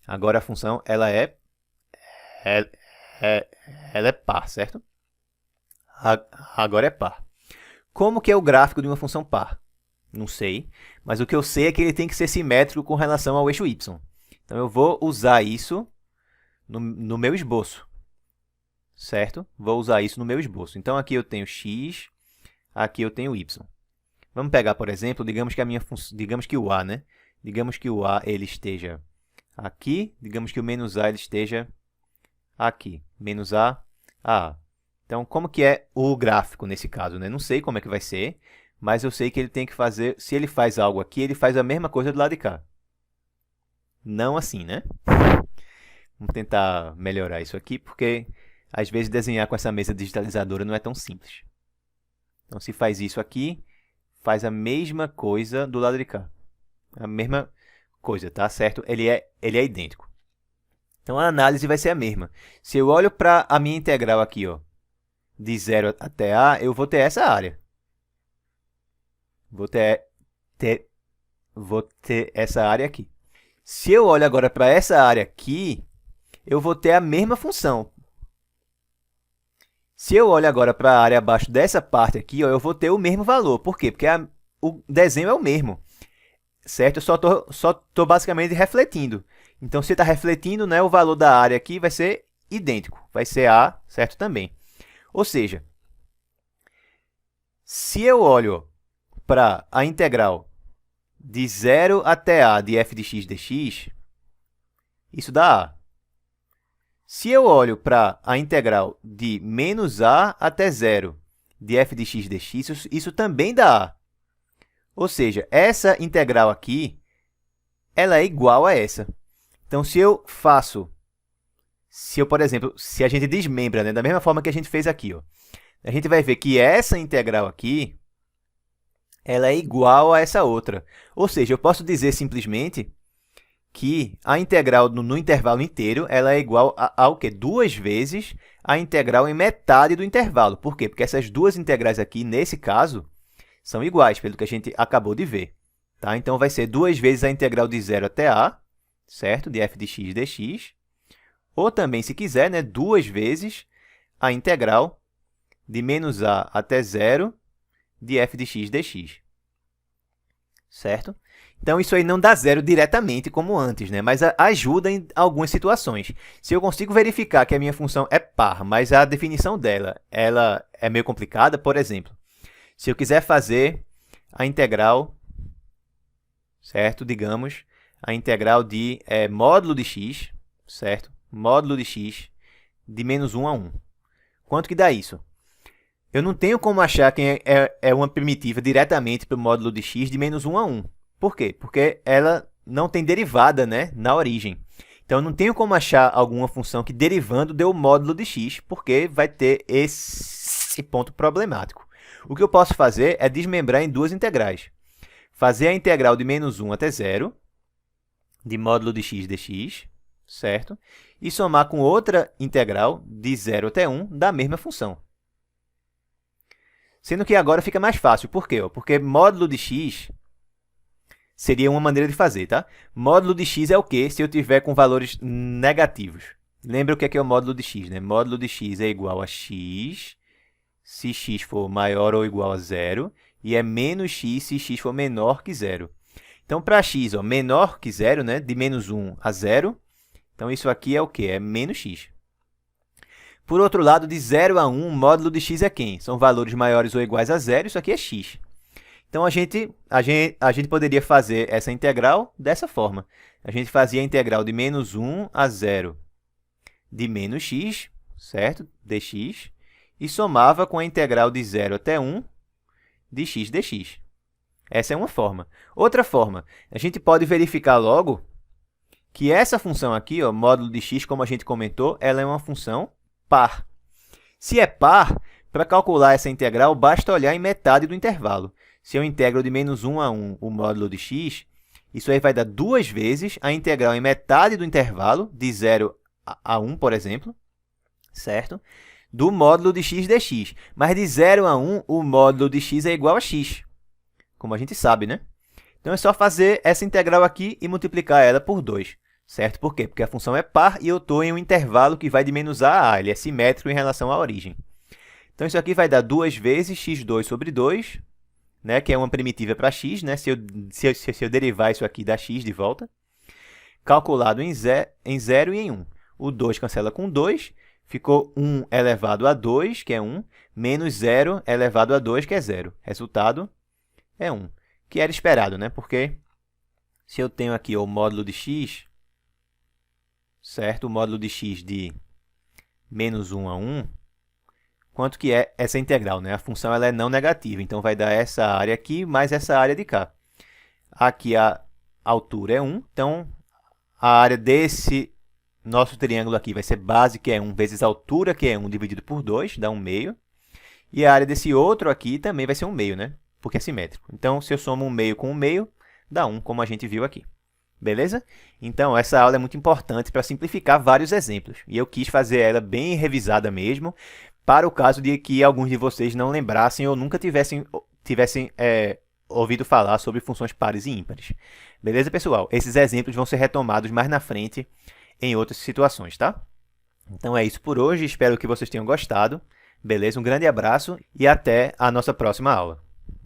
Speaker 1: Agora, a função ela é par, certo? Agora é par. Como que é o gráfico de uma função par? Não sei, mas o que eu sei é que ele tem que ser simétrico com relação ao eixo y. Então, eu vou usar isso no meu esboço, certo? Vou usar isso no meu esboço. Então, aqui eu tenho x, aqui eu tenho y. Vamos pegar, por exemplo, digamos que o a, né? Digamos que o a ele esteja aqui, digamos que o menos a ele esteja aqui, menos a. Então, como que é o gráfico nesse caso, né? Não sei como é que vai ser, mas eu sei que ele tem que fazer, se ele faz algo aqui, ele faz a mesma coisa do lado de cá. Não assim, né? Vamos tentar melhorar isso aqui, porque às vezes desenhar com essa mesa digitalizadora não é tão simples. Então, se faz isso aqui, faz a mesma coisa do lado de cá. A mesma coisa, tá certo? Ele é idêntico. Então, a análise vai ser a mesma. Se eu olho para a minha integral aqui, ó, de 0 até a, eu vou ter essa área. Vou ter essa área aqui. Se eu olho agora para essa área aqui, eu vou ter a mesma função. Se eu olho agora para a área abaixo dessa parte aqui, ó, eu vou ter o mesmo valor. Por quê? Porque o desenho é o mesmo, certo? Eu só tô basicamente refletindo. Então, se está refletindo, né, o valor da área aqui vai ser idêntico. Vai ser A, certo? Também. Ou seja, se eu olho para a integral de 0 até a de f de x dx, isso dá A. Se eu olho para a integral de menos a até 0 de f de x dx, isso também dá A. Ou seja, essa integral aqui, ela é igual a essa. Então, por exemplo, se a gente desmembra, né, da mesma forma que a gente fez aqui, ó, a gente vai ver que essa integral aqui, ela é igual a essa outra. Ou seja, eu posso dizer simplesmente que a integral no intervalo inteiro ela é igual ao quê? 2 vezes a integral em metade do intervalo. Por quê? Porque essas duas integrais aqui, nesse caso, são iguais, pelo que a gente acabou de ver. Tá? Então, vai ser 2 vezes a integral de 0 até a, certo? De f de x dx. Ou também, se quiser, né, 2 vezes a integral de menos a até 0 de f de x dx. Certo? Então, isso aí não dá zero diretamente como antes, né? Mas ajuda em algumas situações. Se eu consigo verificar que a minha função é par, mas a definição dela ela é meio complicada, por exemplo, se eu quiser fazer a integral, certo? Digamos, a integral de módulo de x, certo? Módulo de x de menos 1 a 1. Quanto que dá isso? Eu não tenho como achar que é uma primitiva diretamente para o módulo de x de menos 1 a 1. Por quê? Porque ela não tem derivada, né, na origem. Então, eu não tenho como achar alguma função que derivando dê o módulo de x, porque vai ter esse ponto problemático. O que eu posso fazer é desmembrar em duas integrais. Fazer a integral de menos 1 até 0, de módulo de x dx, certo? E somar com outra integral de 0 até 1 da mesma função. Sendo que agora fica mais fácil. Por quê? Porque módulo de x seria uma maneira de fazer, tá? Módulo de x é o quê? Se eu tiver com valores negativos. Lembra o que é o módulo de x, né? Módulo de x é igual a x, se x for maior ou igual a 0, e é menos x se x for menor que 0. Então, para x, ó, menor que 0, né? De menos 1 a 0, então isso aqui é o quê? É menos x. Por outro lado, de 0 a 1, o módulo de x é quem? São valores maiores ou iguais a 0, isso aqui é x. Então, a gente poderia fazer essa integral dessa forma. A gente fazia a integral de menos 1 a 0 de menos x, certo? Dx, e somava com a integral de 0 até 1 de x dx. Essa é uma forma. Outra forma, a gente pode verificar logo que essa função aqui, ó, módulo de x, como a gente comentou, ela é uma função par. Se é par, para calcular essa integral, basta olhar em metade do intervalo. Se eu integro de menos 1 a 1 o módulo de x, isso aí vai dar 2 vezes a integral em metade do intervalo, de 0 a 1, por exemplo, certo? Do módulo de x dx. Mas de 0 a 1, o módulo de x é igual a x, como a gente sabe, né? Então, é só fazer essa integral aqui e multiplicar ela por 2, certo? Por quê? Porque a função é par e eu estou em um intervalo que vai de menos a a. Ele é simétrico em relação à origem. Então, isso aqui vai dar 2 vezes x2 sobre 2, né? Que é uma primitiva para x, né? Se eu derivar isso aqui, dá x de volta. Calculado em 0 e em 1. O 2 cancela com 2, ficou 1 elevado a 2, que é 1, menos 0 elevado a 2, que é 0. Resultado é 1, que era esperado, né? Porque se eu tenho aqui o módulo de x, certo? O módulo de x de menos 1 a 1, quanto que é essa integral, né? A função ela é não negativa, então vai dar essa área aqui mais essa área de cá. Aqui a altura é 1, então a área desse nosso triângulo aqui vai ser base, que é 1, vezes a altura, que é 1, dividido por 2, dá 1 meio. E a área desse outro aqui também vai ser 1 meio, né? Porque é simétrico. Então, se eu somo 1 meio com 1 meio, dá 1, como a gente viu aqui. Beleza? Então, essa aula é muito importante para simplificar vários exemplos. E eu quis fazer ela bem revisada mesmo, para o caso de que alguns de vocês não lembrassem ou nunca tivessem ouvido falar sobre funções pares e ímpares. Beleza, pessoal? Esses exemplos vão ser retomados mais na frente em outras situações, tá? Então é isso por hoje, espero que vocês tenham gostado. Beleza? Um grande abraço e até a nossa próxima aula.